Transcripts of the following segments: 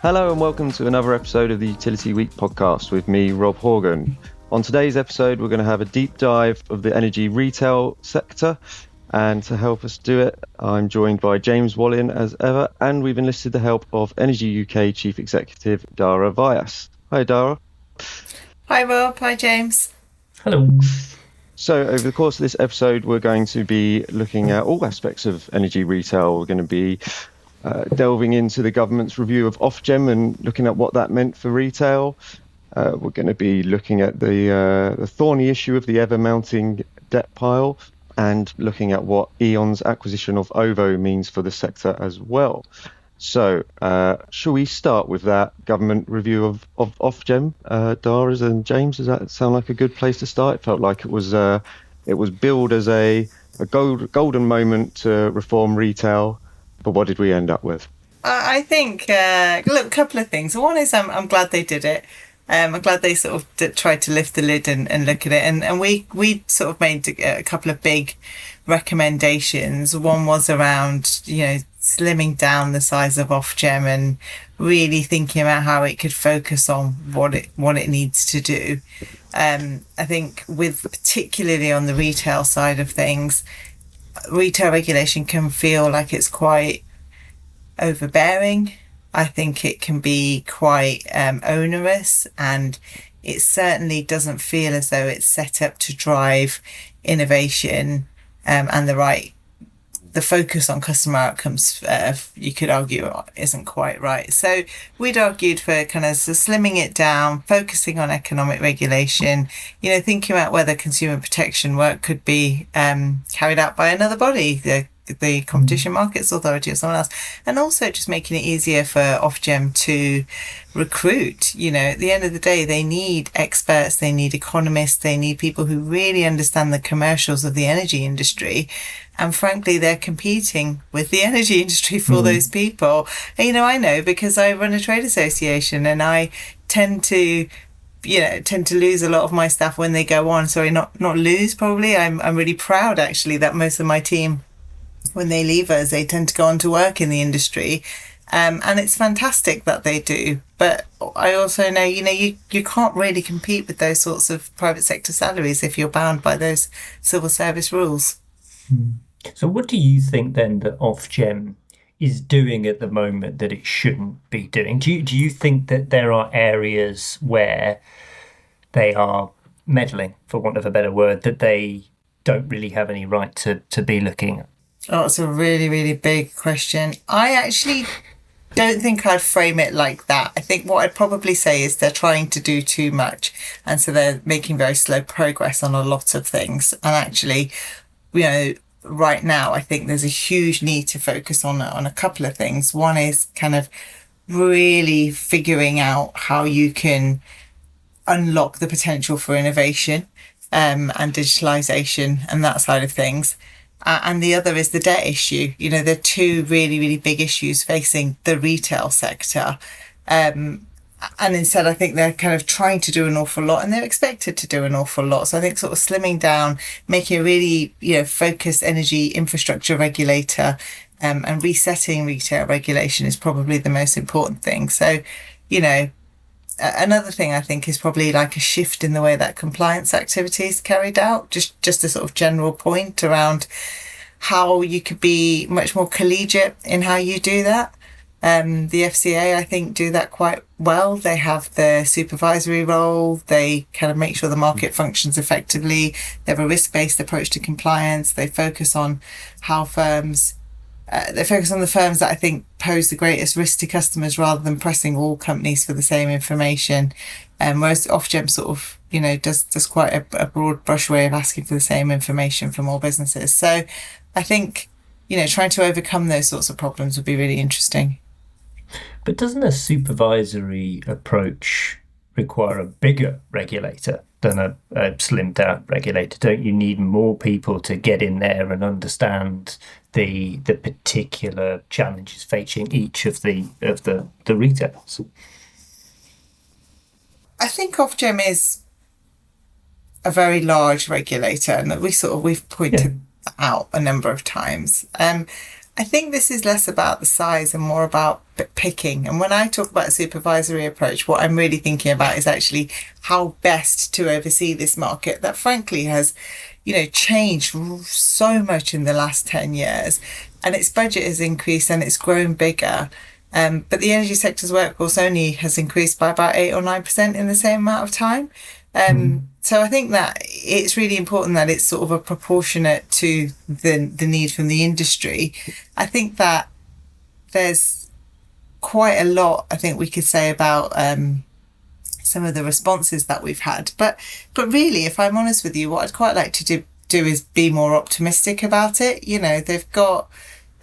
Hello and welcome to another episode of the Utility Week podcast with me, Rob Horgan. On today's episode, we're going to have a deep dive of the energy retail sector. And to help us do it, I'm joined by James Wallin as ever, and we've enlisted the help of Energy UK Chief Executive Dhara Vyas. Hi, Dhara. Hi, Rob. Hi, James. Hello. So over the course of this episode, we're going to be looking at all aspects of energy retail. We're going to be delving into the government's review of Ofgem and looking at what that meant for retail. We're going to be looking at the thorny issue of the ever-mounting debt pile and looking at what E.ON's acquisition of OVO means for the sector as well. So shall we start with that government review of Ofgem, Dhara and James? Does that sound like a good place to start? It felt like it was billed as a golden moment to reform retail. But what did we end up with? I think, a couple of things. One is I'm glad they did it. I'm glad they sort of tried to lift the lid and look at it. And we sort of made a couple of big recommendations. One was around, slimming down the size of Ofgem and really thinking about how it could focus on what it needs to do. I think particularly on the retail side of things, retail regulation can feel like it's quite overbearing. I think it can be quite onerous, and it certainly doesn't feel as though it's set up to drive innovation and the focus on customer outcomes, you could argue, isn't quite right. So we'd argued for kind of slimming it down, focusing on economic regulation, thinking about whether consumer protection work could be carried out by another body, the Competition Markets Authority or someone else, and also just making it easier for Ofgem to recruit. At the end of the day, they need experts, they need economists, they need people who really understand the commercials of the energy industry. And frankly, they're competing with the energy industry for those people. And, I know because I run a trade association and I tend to lose a lot of my staff when they go on. Sorry, not lose probably. I'm really proud actually that most of my team, when they leave us, they tend to go on to work in the industry. And it's fantastic that they do. But I also know, you can't really compete with those sorts of private sector salaries if you're bound by those civil service rules. So what do you think then that Ofgem is doing at the moment that it shouldn't be doing? Do you think that there are areas where they are meddling, for want of a better word, that they don't really have any right to be looking at? Oh, it's a really, really big question. I actually don't think I'd frame it like that. I think what I'd probably say is they're trying to do too much. And so they're making very slow progress on a lot of things. And actually, right now, I think there's a huge need to focus on a couple of things. One is kind of really figuring out how you can unlock the potential for innovation and digitalization and that side of things. And the other is the debt issue. There are two really, really big issues facing the retail sector. And instead, I think they're kind of trying to do an awful lot, and they're expected to do an awful lot. So I think sort of slimming down, making a really, focused energy infrastructure regulator and resetting retail regulation is probably the most important thing. So, another thing I think is probably like a shift in the way that compliance activity is carried out. Just a sort of general point around how you could be much more collegiate in how you do that. The FCA, I think, do that quite well. They have the supervisory role. They kind of make sure the market functions effectively. They have a risk-based approach to compliance. They focus on how firms they focus on the firms that I think pose the greatest risk to customers rather than pressing all companies for the same information. Whereas Ofgem sort of, does quite a broad brush way of asking for the same information from all businesses. So I think, trying to overcome those sorts of problems would be really interesting. But doesn't a supervisory approach require a bigger regulator than a slimmed down regulator? Don't you need more people to get in there and understand the particular challenges facing each of the retailers? I think Ofgem is a very large regulator, and we've pointed out a number of times. I think this is less about the size and more about picking. And when I talk about a supervisory approach, what I'm really thinking about is actually how best to oversee this market that frankly has, changed so much in the last 10 years. And its budget has increased and it's grown bigger. But the energy sector's workforce only has increased by about 8 or 9% in the same amount of time. So I think that it's really important that it's sort of a proportionate to the need from the industry. I think that there's quite a lot I think we could say about some of the responses that we've had. But really, if I'm honest with you, what I'd quite like to do is be more optimistic about it. They've got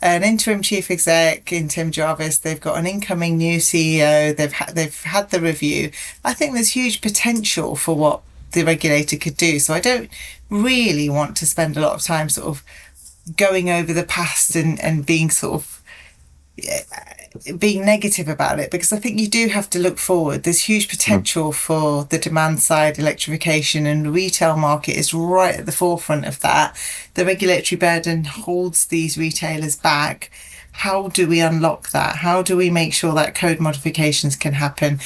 an interim chief exec in Tim Jarvis. They've got an incoming new CEO. They've had the review. I think there's huge potential for what the regulator could do. So I don't really want to spend a lot of time sort of going over the past and being sort of being negative about it, because I think you do have to look forward. There's huge potential for the demand side electrification, and the retail market is right at the forefront of that. The regulatory burden holds these retailers back. How do we unlock that? How do we make sure that code modifications can happen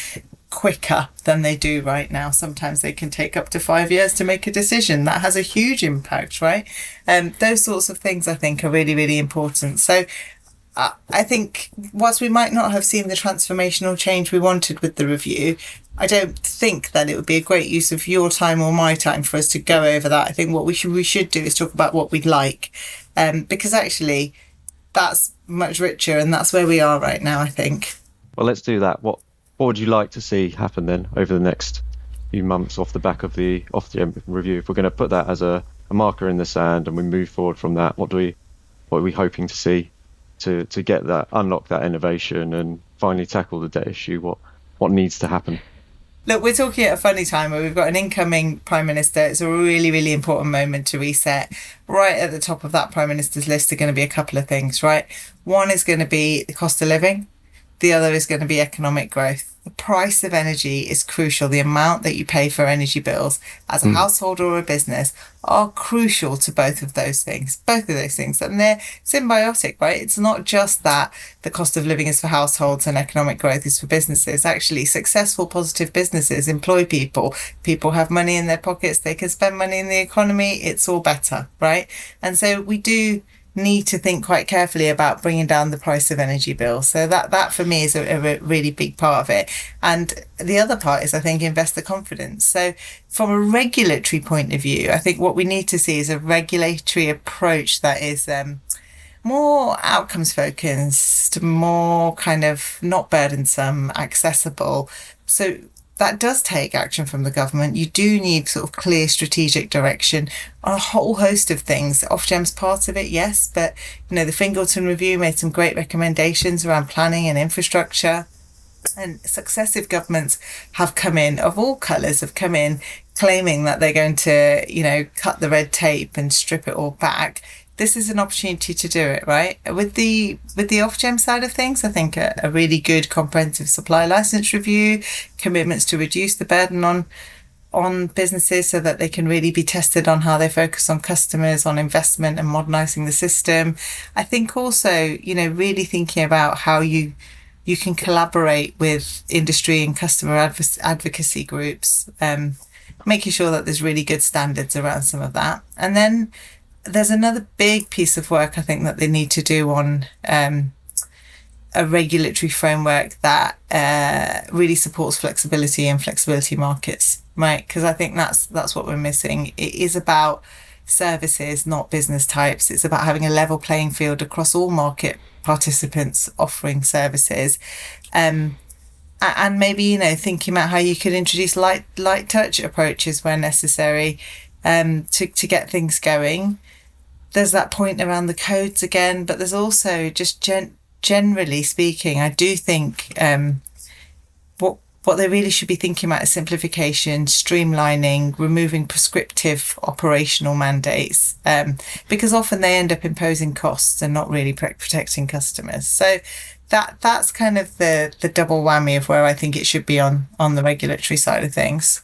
quicker than they do right now? Sometimes they can take up to 5 years to make a decision. That has a huge impact, right? Those sorts of things I think are really, really important. So I think whilst we might not have seen the transformational change we wanted with the review, I don't think that it would be a great use of your time or my time for us to go over that. I think what we should do is talk about what we'd like, because actually that's much richer, and that's where we are right now, I think. Well, let's do that. What would you like to see happen then over the next few months off the back of the Ofgem review? If we're going to put that as a marker in the sand and we move forward from that, what are we hoping to see to get that, unlock that innovation and finally tackle the debt issue? What needs to happen? Look, we're talking at a funny time where we've got an incoming Prime Minister. It's a really, really important moment to reset. Right at the top of that Prime Minister's list are going to be a couple of things, right? One is going to be the cost of living. The other is going to be economic growth. The price of energy is crucial. The amount that you pay for energy bills as a household or a business are crucial to both of those things. And they're symbiotic, right? It's not just that the cost of living is for households and economic growth is for businesses. Actually, successful, positive businesses employ people. People have money in their pockets. They can spend money in the economy. It's all better, right? And so we do need to think quite carefully about bringing down the price of energy bills. So that for me is a really big part of it. And the other part is, I think, investor confidence. So from a regulatory point of view, I think what we need to see is a regulatory approach that is more outcomes focused, more kind of not burdensome, accessible. So that does take action from the government. You do need sort of clear strategic direction on a whole host of things. Ofgem's part of it, yes, but the Fingleton Review made some great recommendations around planning and infrastructure. And successive governments have come in, of all colours, have come in claiming that they're going to, cut the red tape and strip it all back. This is an opportunity to do it, right? With the Ofgem side of things, I think a really good comprehensive supply licence review, commitments to reduce the burden on businesses so that they can really be tested on how they focus on customers, on investment and modernising the system. I think also, really thinking about how you can collaborate with industry and customer advocacy groups, making sure that there's really good standards around some of that. And then there's another big piece of work I think that they need to do on a regulatory framework that really supports flexibility and flexibility markets, right? Because I think that's what we're missing. It is about services, not business types. It's about having a level playing field across all market participants offering services. And maybe, thinking about how you could introduce light touch approaches where necessary to get things going. There's that point around the codes again, but there's also just generally speaking, I do think what they really should be thinking about is simplification, streamlining, removing prescriptive operational mandates, because often they end up imposing costs and not really protecting customers. So that's kind of the double whammy of where I think it should be on the regulatory side of things.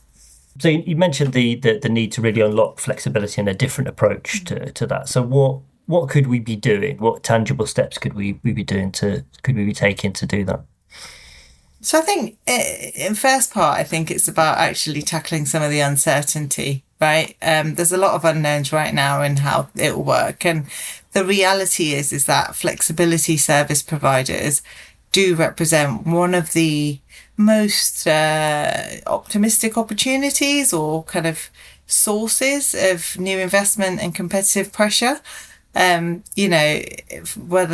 So you mentioned the need to really unlock flexibility and a different approach to that. So what could we be doing? What tangible steps could we be taking to do that? So I think in first part, I think it's about actually tackling some of the uncertainty, right? There's a lot of unknowns right now in how it will work. And the reality is that flexibility service providers do represent one of the most optimistic opportunities or kind of sources of new investment and competitive pressure. Whether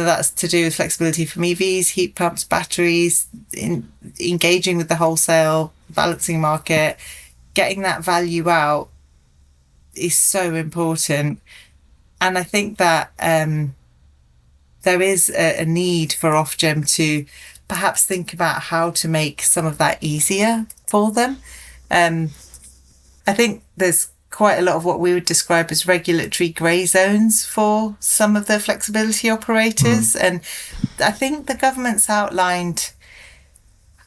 that's to do with flexibility from EVs, heat pumps, batteries, engaging with the wholesale balancing market, getting that value out is so important. And I think that there is a need for Ofgem to perhaps think about how to make some of that easier for them. I think there's quite a lot of what we would describe as regulatory grey zones for some of the flexibility operators. And I think the government's outlined,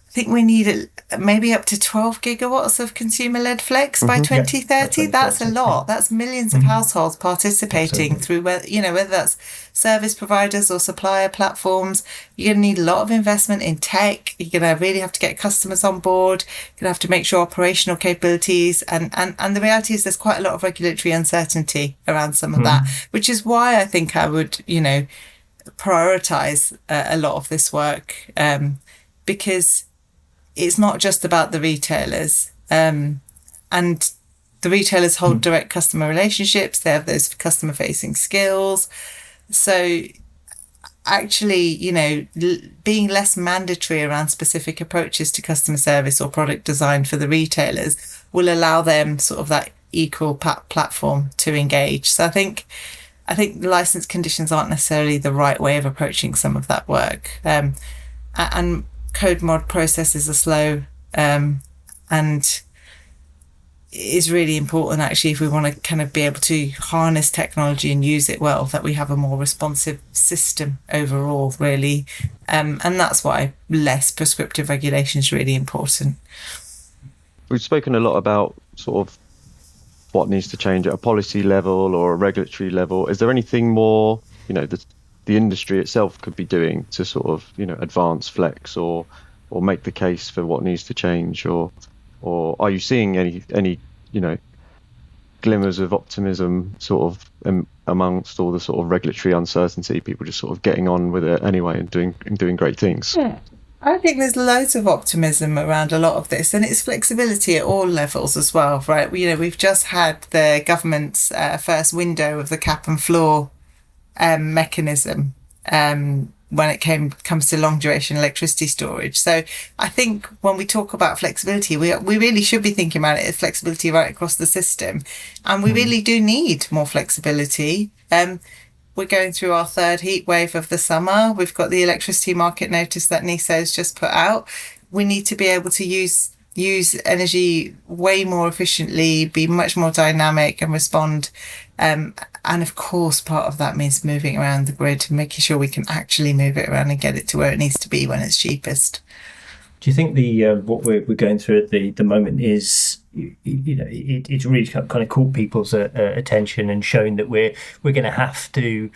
I think we need maybe up to 12 gigawatts of consumer-led flex by 2030. That's a lot. That's millions of households participating through, whether that's service providers or supplier platforms. You're going to need a lot of investment in tech. You're going to really have to get customers on board. You're going to have to make sure operational capabilities. And the reality is there's quite a lot of regulatory uncertainty around some of that, which is why I think I would, prioritise a lot of this work, because it's not just about the retailers, and the retailers hold direct customer relationships. They have those customer facing skills. So actually, being less mandatory around specific approaches to customer service or product design for the retailers will allow them sort of that equal platform to engage. So I think the license conditions aren't necessarily the right way of approaching some of that work. And code mod processes are slow, and it is really important actually if we want to kind of be able to harness technology and use it well, that we have a more responsive system overall, really. And that's why less prescriptive regulation is really important. We've spoken a lot about sort of what needs to change at a policy level or a regulatory level. Is there anything more, the industry itself could be doing to sort of, advance flex or make the case for what needs to change, or are you seeing any glimmers of optimism sort of amongst all the sort of regulatory uncertainty, people just sort of getting on with it anyway and doing great things? Yeah. I think there's loads of optimism around a lot of this, and it's flexibility at all levels as well, right? We've just had the government's first window of the cap and floor mechanism when it comes to long duration electricity storage. So I think when we talk about flexibility, we really should be thinking about it as flexibility right across the system, and we really do need more flexibility. We're going through our third heat wave of the summer. We've got the electricity market notice that NESO's just put out. We need to be able to use energy way more efficiently, be much more dynamic and respond. And of course, part of that means moving around the grid and making sure we can actually move it around and get it to where it needs to be when it's cheapest. Do you think the what we're going through at the moment is, it's really kind of caught people's attention and shown that we're going to have to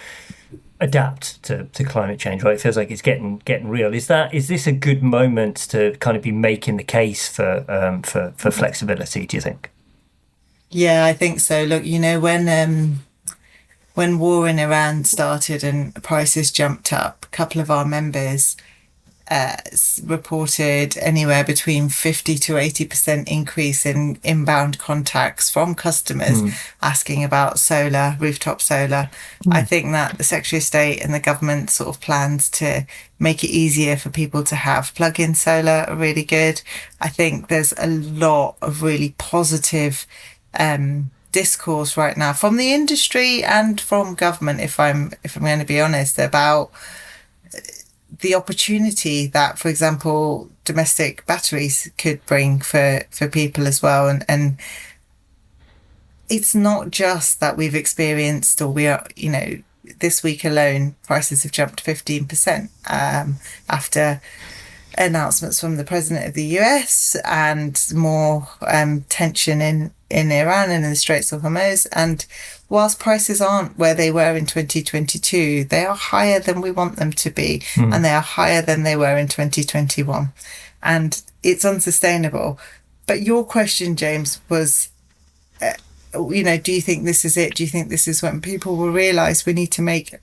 adapt to climate change, right? It feels like it's getting real. Is this a good moment to kind of be making the case for flexibility, do you think? Yeah, I think so. Look, when war in Iran started and prices jumped up, a couple of our members reported anywhere between 50 to 80% increase in inbound contacts from customers asking about solar, rooftop solar. I think that the Secretary of State and the government sort of plans to make it easier for people to have plug-in solar are really good. I think there's a lot of really positive discourse right now from the industry and from government, if I'm going to be honest, about the opportunity that, for example, domestic batteries could bring for people as well. And it's not just that we've experienced, or we are, this week alone, prices have jumped 15% after announcements from the president of the US and more tension in Iran and in the Straits of Hormuz. And whilst prices aren't where they were in 2022, they are higher than we want them to be, and they are higher than they were in 2021. And it's unsustainable. But your question, James, was, do you think this is it? Do you think this is when people will realise we need to make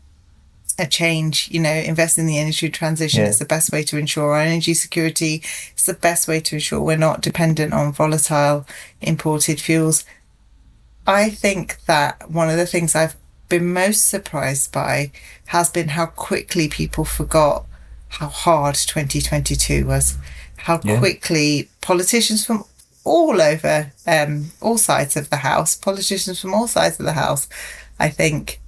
a change, invest in the energy transition? It's the best way to ensure our energy security. It's the best way to ensure we're not dependent on volatile imported fuels. I think that one of the things I've been most surprised by has been how quickly people forgot how hard 2022 was, how quickly politicians from all over, all sides of the House, I think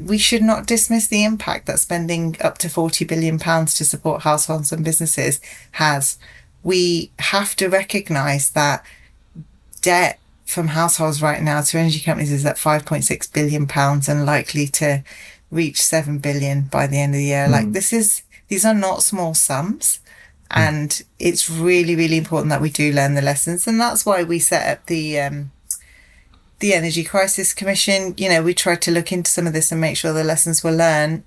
we should not dismiss the impact that spending up to £40 billion to support households and businesses has. We have to recognise that debt from households right now to energy companies is at £5.6 billion and likely to reach £7 billion by the end of the year. These are not small sums. And it's really, really important that we do learn the lessons. And that's why we set up the Energy Crisis Commission. We tried to look into some of this and make sure the lessons were learned.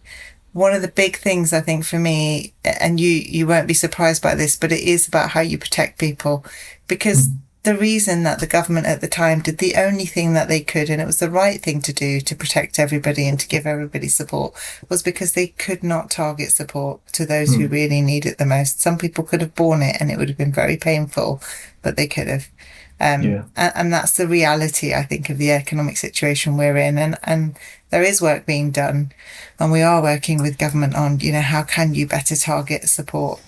One of the big things, I think, for me, and you won't be surprised by this, but it is about how you protect people. Because the reason that the government at the time did the only thing that they could, and it was the right thing to do to protect everybody and to give everybody support, was because they could not target support to those who really need it the most. Some people could have borne it and it would have been very painful, but they could have. And that's the reality, I think, of the economic situation we're in. And there is work being done, and we are working with government on, how can you better target support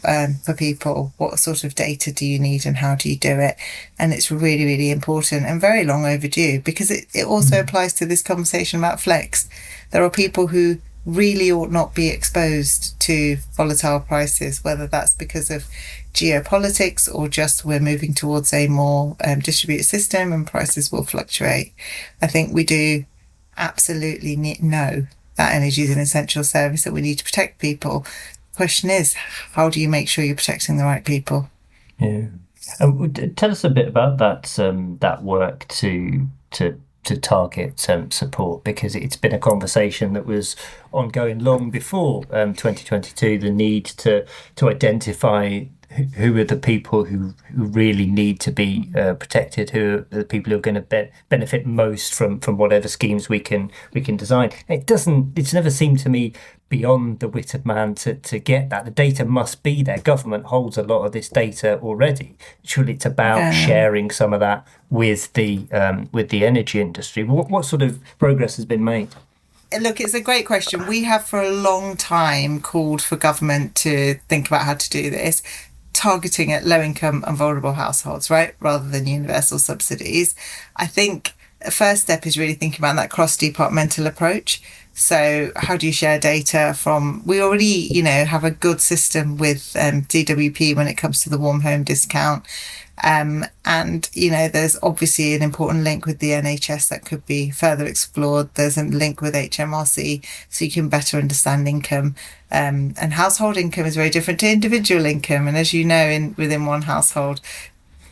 for people? What sort of data do you need and how do you do it? And it's really, really important and very long overdue, because it also applies to this conversation about flex. There are people who really ought not be exposed to volatile prices, whether that's because of geopolitics or just we're moving towards a more distributed system and prices will fluctuate. I think we do absolutely know that energy is an essential service, that we need to protect people. The question is, how do you make sure you're protecting the right people? Yeah. Tell us a bit about that work to target support, because it's been a conversation that was ongoing long before 2022, the need to identify who are the people who really need to be protected, who are the people who are going to benefit most from whatever schemes we can design. It's never seemed to me beyond the wit of man to get that. The data must be there. Government holds a lot of this data already. Surely it's about sharing some of that with the energy industry. What sort of progress has been made? Look, it's a great question. We have for a long time called for government to think about how to do this, targeting at low income and vulnerable households, right, rather than universal subsidies. I think the first step is really thinking about that cross-departmental approach. So how do you share data from, we already, have a good system with DWP when it comes to the warm home discount. And, there's obviously an important link with the NHS that could be further explored. There's a link with HMRC, so you can better understand income. And household income is very different to individual income. And as you know, within one household,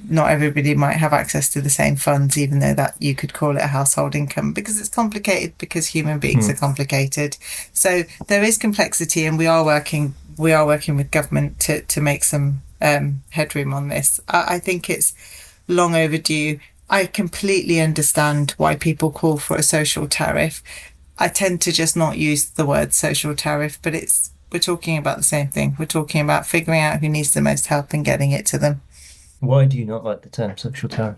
not everybody might have access to the same funds, even though that you could call it a household income, because it's complicated, because human beings are complicated. So there is complexity, and we are working with government to make some headroom on this. I think it's long overdue. I completely understand why people call for a social tariff. I tend to just not use the word social tariff, but we're talking about the same thing. We're talking about figuring out who needs the most help and getting it to them. Why do you not like the term social tariff?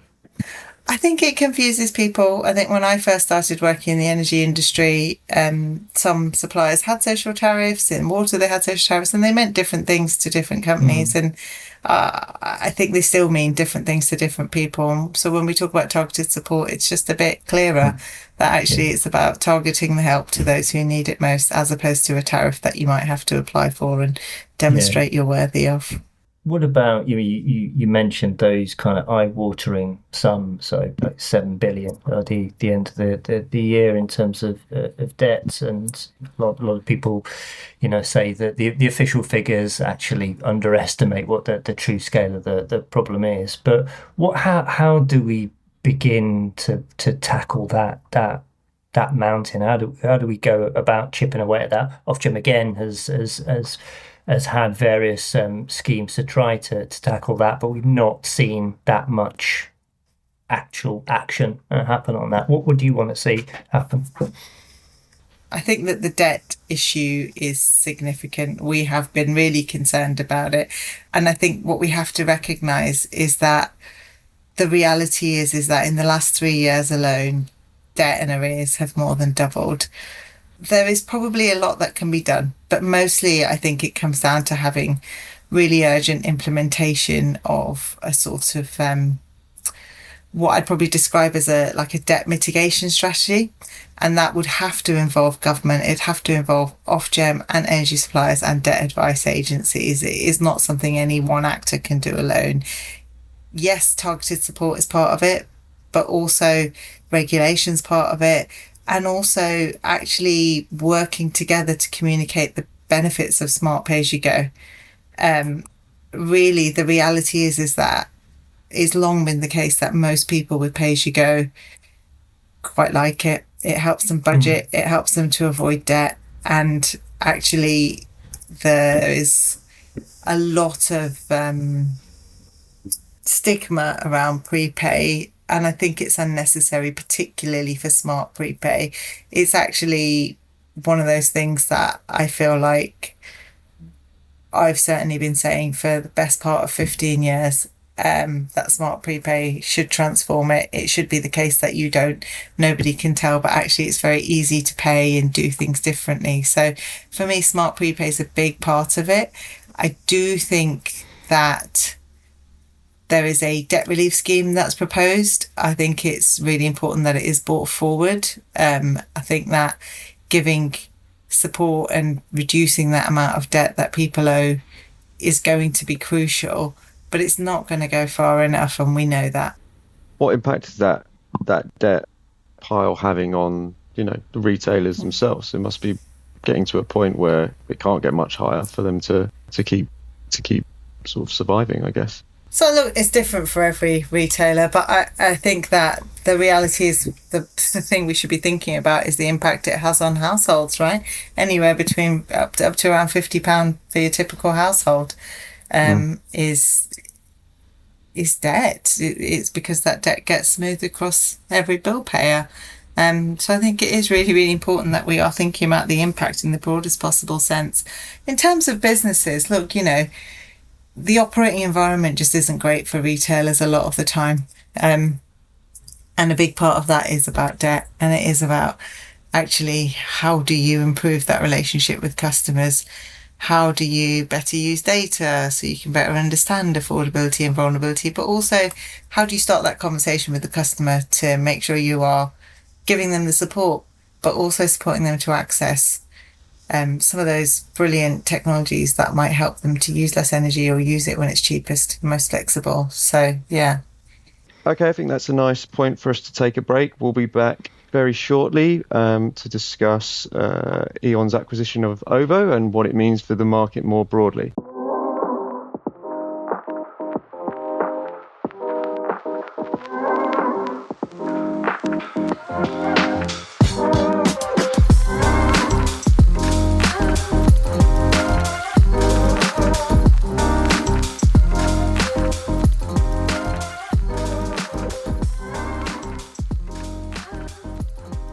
I think it confuses people. I think when I first started working in the energy industry, some suppliers had social tariffs. In water, they had social tariffs, and they meant different things to different companies. And I think they still mean different things to different people. So when we talk about targeted support, it's just a bit clearer that actually it's about targeting the help to those who need it most, as opposed to a tariff that you might have to apply for and demonstrate you're worthy of. what about you mentioned those kind of eye-watering sums, so like 7 billion at the end of the year in terms of debts, and a lot of people, say that the official figures actually underestimate what the true scale of the problem is. But how do we begin to tackle that mountain? How do we go about chipping away at that? Ofgem again has had various schemes to try to tackle that, but we've not seen that much actual action happen on that. What would you want to see happen? I think that the debt issue is significant. We have been really concerned about it. And I think what we have to recognise is that the reality is that in the last 3 years alone, debt and arrears have more than doubled. There is probably a lot that can be done, but mostly I think it comes down to having really urgent implementation of a sort of what I'd probably describe as a debt mitigation strategy. And that would have to involve government. It'd have to involve Ofgem and energy suppliers and debt advice agencies. It is not something any one actor can do alone. Yes, targeted support is part of it, but also regulation's part of it. And also actually working together to communicate the benefits of smart pay-as-you-go. Really, the reality is that it's long been the case that most people with pay-as-you-go quite like it. It helps them budget. It helps them to avoid debt. And actually, there is a lot of stigma around prepay. And I think it's unnecessary, particularly for smart prepay. It's actually one of those things that I feel like I've certainly been saying for the best part of 15 years, that smart prepay should transform it. It should be the case that nobody can tell, but actually it's very easy to pay and do things differently. So for me, smart prepay is a big part of it. I do think that there is a debt relief scheme that's proposed. I think it's really important that it is brought forward. I think that giving support and reducing that amount of debt that people owe is going to be crucial, but it's not going to go far enough, and we know that. What impact is that debt pile having on, the retailers themselves? It must be getting to a point where it can't get much higher for them to keep sort of surviving, I guess. So look, it's different for every retailer, but I think that the reality is the thing we should be thinking about is the impact it has on households, right? Anywhere between up to around £50 for your typical household is debt. It's because that debt gets smoothed across every bill payer. So I think it is really, really important that we are thinking about the impact in the broadest possible sense. In terms of businesses, look, the operating environment just isn't great for retailers a lot of the time. And a big part of that is about debt, and it is about actually how do you improve that relationship with customers? How do you better use data so you can better understand affordability and vulnerability? But also, how do you start that conversation with the customer to make sure you are giving them the support, but also supporting them to access some of those brilliant technologies that might help them to use less energy or use it when it's cheapest, most flexible. So, yeah. Okay, I think that's a nice point for us to take a break. We'll be back very shortly to discuss E.ON's acquisition of OVO and what it means for the market more broadly.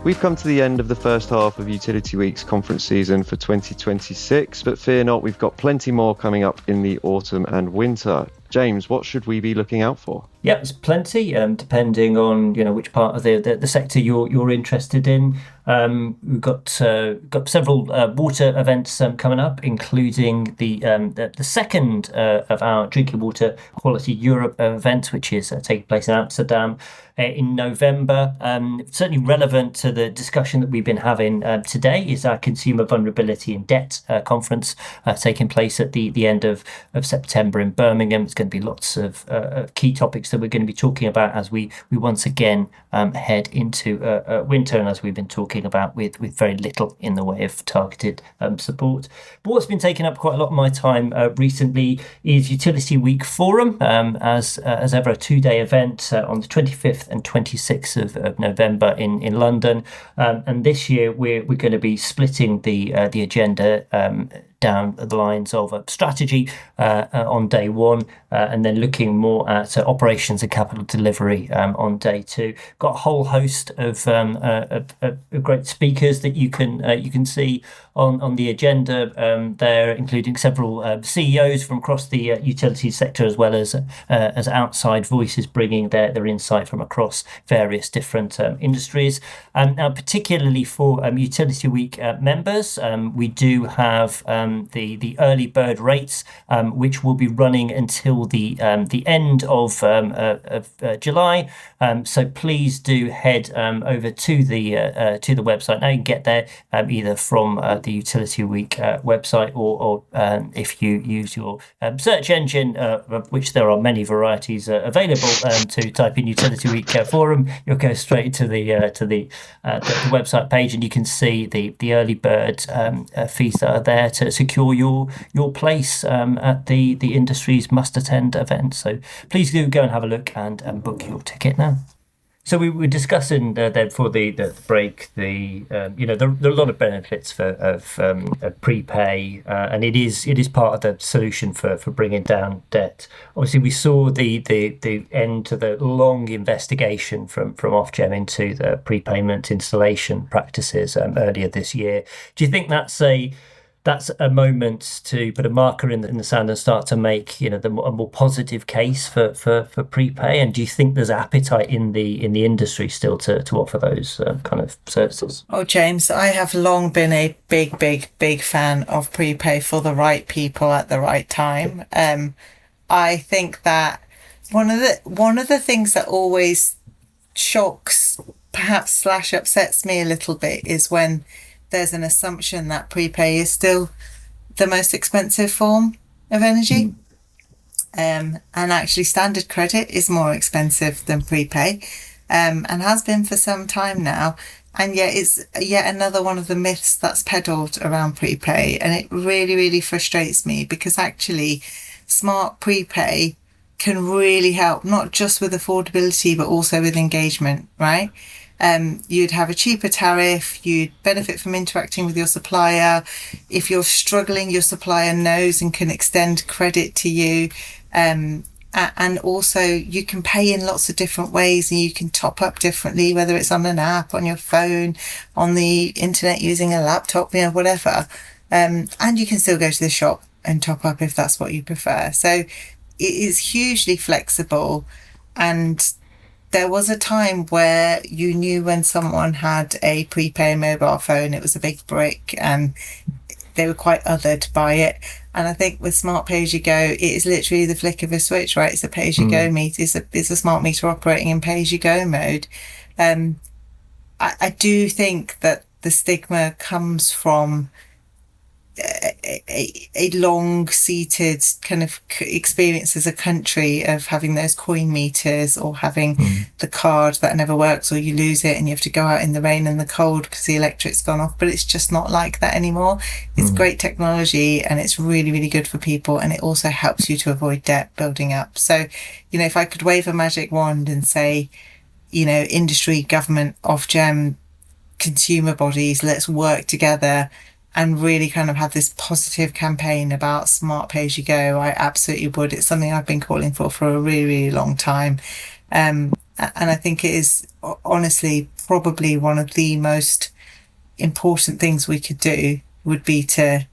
We've come to the end of the first half of Utility Week's conference season for 2026, but fear not, we've got plenty more coming up in the autumn and winter. James, what should we be looking out for? Yeah, there's plenty, depending on which part of the sector you're interested in. We've got several water events coming up, including the second of our Drinking Water Quality Europe event, which is taking place in Amsterdam in November. Certainly relevant to the discussion that we've been having today is our Consumer Vulnerability and Debt Conference taking place at the end of September in Birmingham. It's going to be lots of key topics that we're going to be talking about as we once again head into winter, and as we've been talking about with very little in the way of targeted support. But what's been taking up quite a lot of my time recently is Utility Week Forum, as ever a 2-day event on the 25th and 26th of November in London, and this year we're going to be splitting the agenda down the lines of a strategy on day one, and then looking more at operations and capital delivery on day two. Got a whole host of great speakers that you can see on the agenda there, including several CEOs from across the utilities sector, as well as outside voices bringing their insight from across various different industries. Now, particularly for Utility Week members, we do have the early bird rates, which will be running until the end of July. So please do head over to the website. Now you can get there either from the Utility Week website, or if you use your search engine, which there are many varieties available, to type in Utility Week Forum, you'll go straight to the website page, and you can see the early bird fees that are there to secure your place at the industry's must-attend event. So please do go and have a look and book your ticket now. So we were discussing then before the break there are a lot of benefits of prepay, and it is part of the solution for bringing down debt. Obviously, we saw the end to the long investigation from Ofgem into the prepayment installation practices earlier this year. Do you think that's a moment to put a marker in the sand and start to make a more positive case for prepay? And do you think there's appetite in the industry still to offer those kind of services? Oh, James, I have long been a big fan of prepay for the right people at the right time. I think that one of the things that always shocks, perhaps / upsets me a little bit, is when there's an assumption that prepay is still the most expensive form of energy. And actually standard credit is more expensive than prepay, and has been for some time now. And yet it's yet another one of the myths that's peddled around prepay. And it really, really frustrates me, because actually smart prepay can really help, not just with affordability, but also with engagement, right? You'd have a cheaper tariff, you'd benefit from interacting with your supplier. If you're struggling, your supplier knows and can extend credit to you. And also you can pay in lots of different ways, and you can top up differently, whether it's on an app, on your phone, on the internet, using a laptop, whatever. And you can still go to the shop and top up if that's what you prefer. So it is hugely flexible. And there was a time where you knew when someone had a prepay mobile phone, it was a big brick, and they were quite othered by it. And I think with smart pay-as-you-go, it is literally the flick of a switch, right? It's a pay-as-you-go meter. It's a smart meter operating in pay-as-you-go mode. I do think that the stigma comes from a long-seated kind of experience as a country of having those coin meters, or having the card that never works, or you lose it and you have to go out in the rain and the cold because the electric's gone off. But it's just not like that anymore. It's great technology, and it's really, really good for people, and it also helps you to avoid debt building up. So, if I could wave a magic wand and say, industry, government, Ofgem, consumer bodies, let's work together and really kind of have this positive campaign about smart pay-as-you-go, I absolutely would. It's something I've been calling for a really, really long time. And I think it is honestly probably one of the most important things we could do would be to,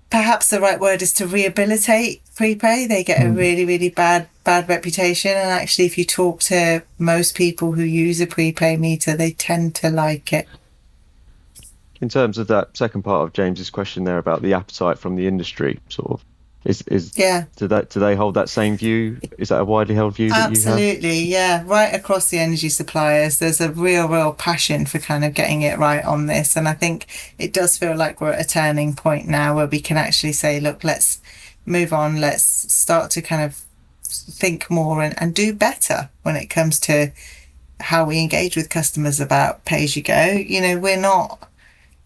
perhaps the right word is to rehabilitate prepay. They get a really, really bad reputation. And actually, if you talk to most people who use a prepay meter, they tend to like it. in terms of that second part of James's question there about the appetite from the industry, sort of, Yeah. do they hold that same view? Is that a widely held view that you have? Absolutely, yeah. Right across the energy suppliers, there's a real passion for kind of getting it right on this. And I think it does feel like we're at a turning point now where we can actually say, look, let's move on. Let's start to kind of think more and do better when it comes to how we engage with customers about pay as you go. You know, we're not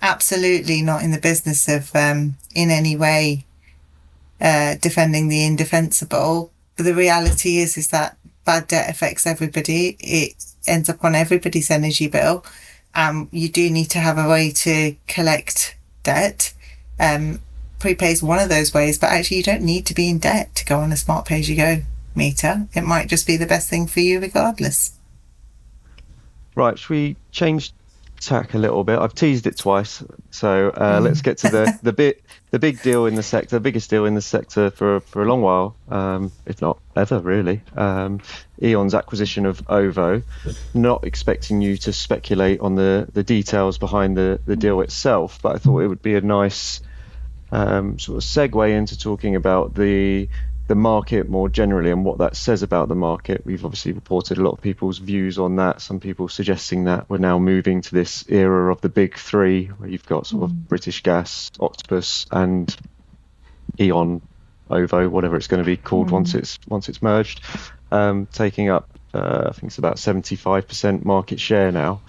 absolutely not in the business of in any way defending the indefensible. But the reality is that bad debt affects everybody. It ends up on everybody's energy bill. You do need to have a way to collect debt. Prepay is one of those ways, but actually you don't need to be in debt to go on a smart pay as you go meter. It might just be the best thing for you regardless. Right, should we change tack a little bit? I've teased it twice, so let's get to the big deal in the sector, biggest deal in the sector for a long while, if not ever really. E.ON's acquisition of OVO. Not expecting you to speculate on the details behind the deal itself, but I thought it would be a nice sort of segue into talking about the market more generally and what that says about the market. We've obviously reported a lot of people's views on that. Some people suggesting that we're now moving to this era of the big three, where you've got sort of British Gas, Octopus, and E.ON, OVO, whatever it's going to be called once it's merged, taking up I think it's about 75% market share now.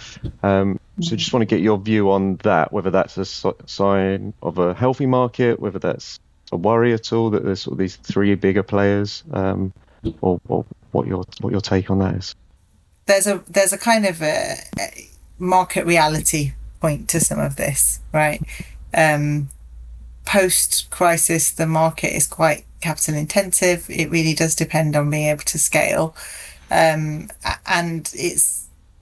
So just want to get your view on that, whether that's a sign of a healthy market, whether that's a worry at all that there's sort of these three bigger players, or what your take on that is. There's a kind of a market reality point to some of this, right? Post crisis, the market is quite capital intensive. It really does depend on being able to scale, and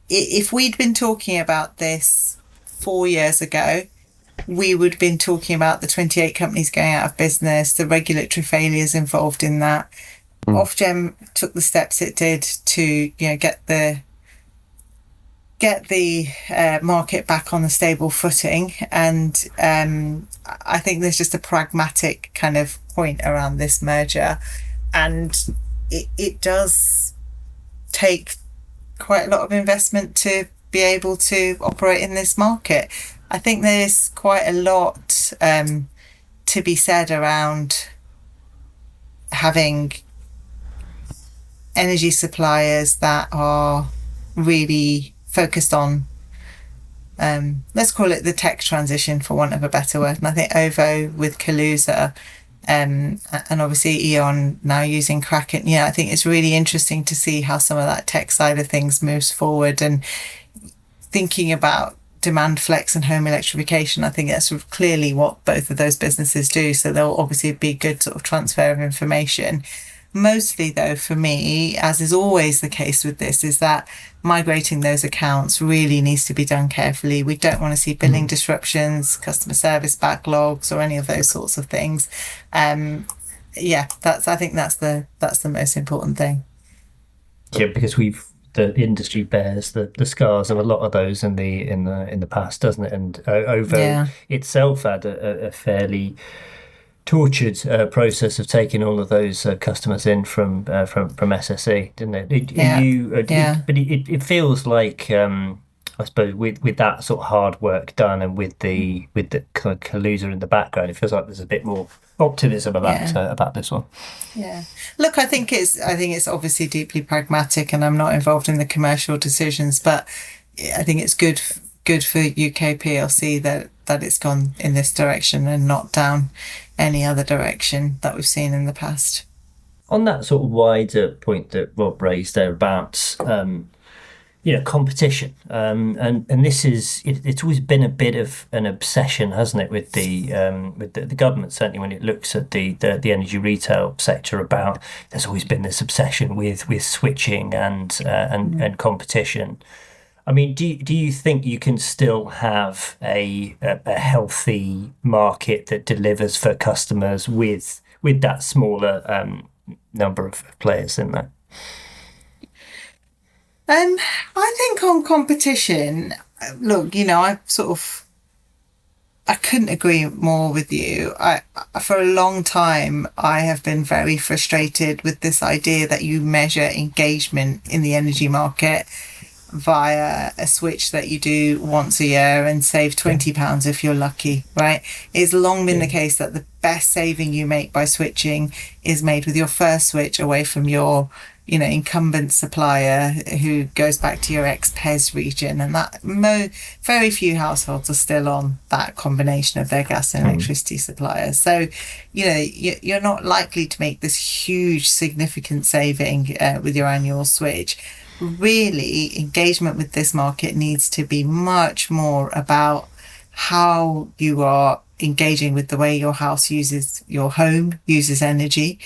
if we'd been talking about this 4 years ago, we would have been talking about the 28 companies going out of business, the regulatory failures involved in that. Ofgem took the steps it did to, get the market back on a stable footing. And I think there's just a pragmatic kind of point around this merger. And it does take quite a lot of investment to be able to operate in this market. I think there's quite a lot to be said around having energy suppliers that are really focused on, let's call it the tech transition for want of a better word. And I think OVO with Kaluza, and obviously E.ON now using Kraken. Yeah, I think it's really interesting to see how some of that tech side of things moves forward, and thinking about demand flex and home electrification. I think that's sort of clearly what both of those businesses do. So there'll obviously be good sort of transfer of information. Mostly though, for me, as is always the case with this, is that migrating those accounts really needs to be done carefully. We don't want to see billing disruptions, customer service backlogs, or any of those sorts of things. I think that's the most important thing. Yeah, because the industry bears the scars of a lot of those in the past, doesn't it? And OVO itself had a fairly tortured process of taking all of those customers in from SSE, didn't it? But it feels like, I suppose, with that sort of hard work done, and with the kind of Kaluza in the background, it feels like there's a bit more optimism about this one. Yeah. Look, I think it's obviously deeply pragmatic, and I'm not involved in the commercial decisions, but I think it's good for UK PLC that it's gone in this direction and not down any other direction that we've seen in the past. On that sort of wider point that Rob raised there about competition, and this it's always been a bit of an obsession, hasn't it, with the government, certainly when it looks at the energy retail sector. About there's always been this obsession with switching and competition. I mean, do you think you can still have a healthy market that delivers for customers with that smaller number of players in there? I think on competition, look, I've sort of I couldn't agree more with you. For a long time, I have been very frustrated with this idea that you measure engagement in the energy market via a switch that you do once a year and save £20 if you're lucky, right? It's long been the case that the best saving you make by switching is made with your first switch away from your incumbent supplier who goes back to your ex-PES region, and that very few households are still on that combination of their gas and electricity suppliers. So, you're not likely to make this huge significant saving with your annual switch. Really, engagement with this market needs to be much more about how you are engaging with the way your home uses energy.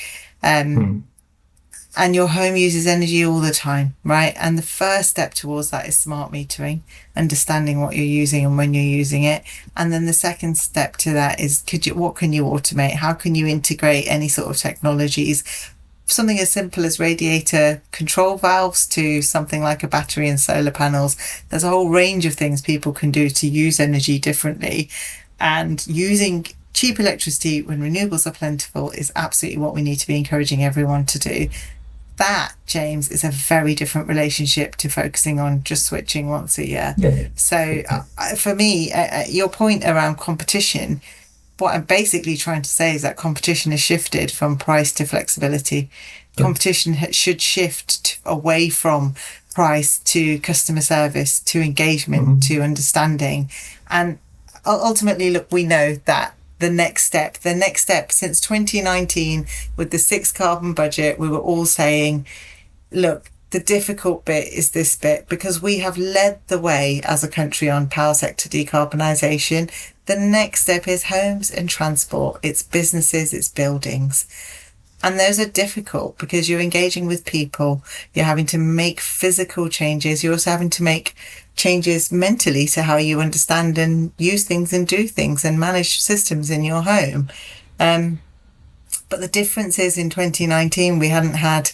And your home uses energy all the time, right? And the first step towards that is smart metering, understanding what you're using and when you're using it. And then the second step to that is, what can you automate? How can you integrate any sort of technologies? Something as simple as radiator control valves to something like a battery and solar panels. There's a whole range of things people can do to use energy differently. And using cheap electricity when renewables are plentiful is absolutely what we need to be encouraging everyone to do. That, James, is a very different relationship to focusing on just switching once a year. Yeah. So for me, your point around competition, what I'm basically trying to say is that competition has shifted from price to flexibility. Yeah. Competition should shift away from price to customer service, to engagement, to understanding. And ultimately, look, we know that the next step since 2019 with the 6 carbon budget, we were all saying, look, the difficult bit is this bit, because we have led the way as a country on power sector decarbonisation. The next step is homes and transport. It's businesses, it's buildings. And those are difficult because you're engaging with people. You're having to make physical changes. You're also having to make changes mentally to how you understand and use things and do things and manage systems in your home. But the difference is, in 2019, we hadn't had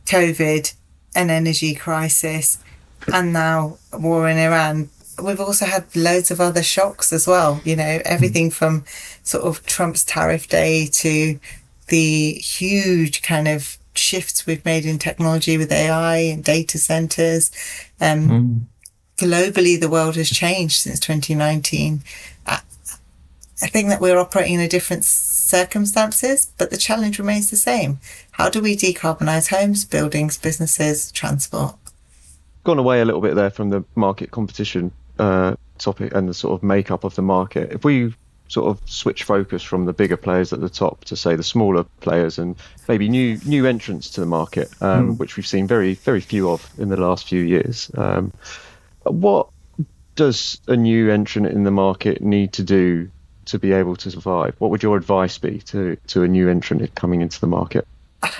COVID, an energy crisis, and now war in Iran. We've also had loads of other shocks as well. Everything from sort of Trump's tariff day to the huge kind of shifts we've made in technology with AI and data centers. Globally, the world has changed since 2019. I think that we're operating in different circumstances, but the challenge remains the same. How do we decarbonise homes, buildings, businesses, transport? Gone away a little bit there from the market competition topic and the sort of makeup of the market. If we sort of switch focus from the bigger players at the top to, say, the smaller players and maybe new entrants to the market, which we've seen very, very few of in the last few years. What does a new entrant in the market need to do to be able to survive? What would your advice be to a new entrant coming into the market?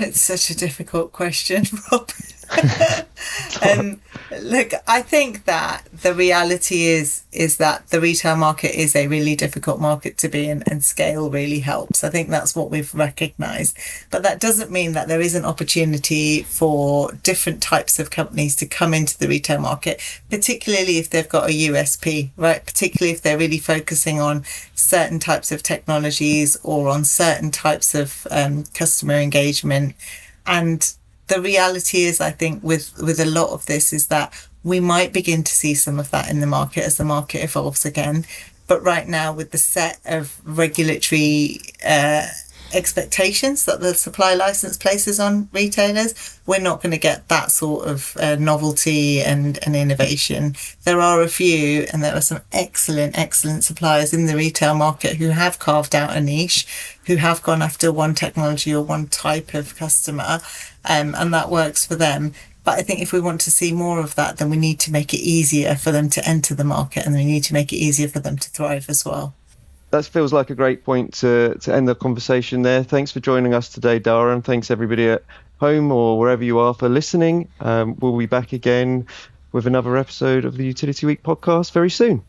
It's such a difficult question, Rob. Look, I think that the reality is that the retail market is a really difficult market to be in, and scale really helps. I think that's what we've recognised. But that doesn't mean that there isn't opportunity for different types of companies to come into the retail market, particularly if they've got a USP, right? Particularly if they're really focusing on certain types of technologies or on certain types of customer engagement. And the reality is, I think, with a lot of this is that we might begin to see some of that in the market as the market evolves again. But right now, with the set of regulatory expectations that the supply license places on retailers, we're not going to get that sort of novelty and innovation. There are a few, and there are some excellent suppliers in the retail market who have carved out a niche, who have gone after one technology or one type of customer, and that works for them. But I think if we want to see more of that, then we need to make it easier for them to enter the market, and we need to make it easier for them to thrive as well. That feels like a great point to end the conversation there. Thanks for joining us today, Dhara, and thanks everybody at home or wherever you are for listening. We'll be back again with another episode of the Utility Week podcast very soon.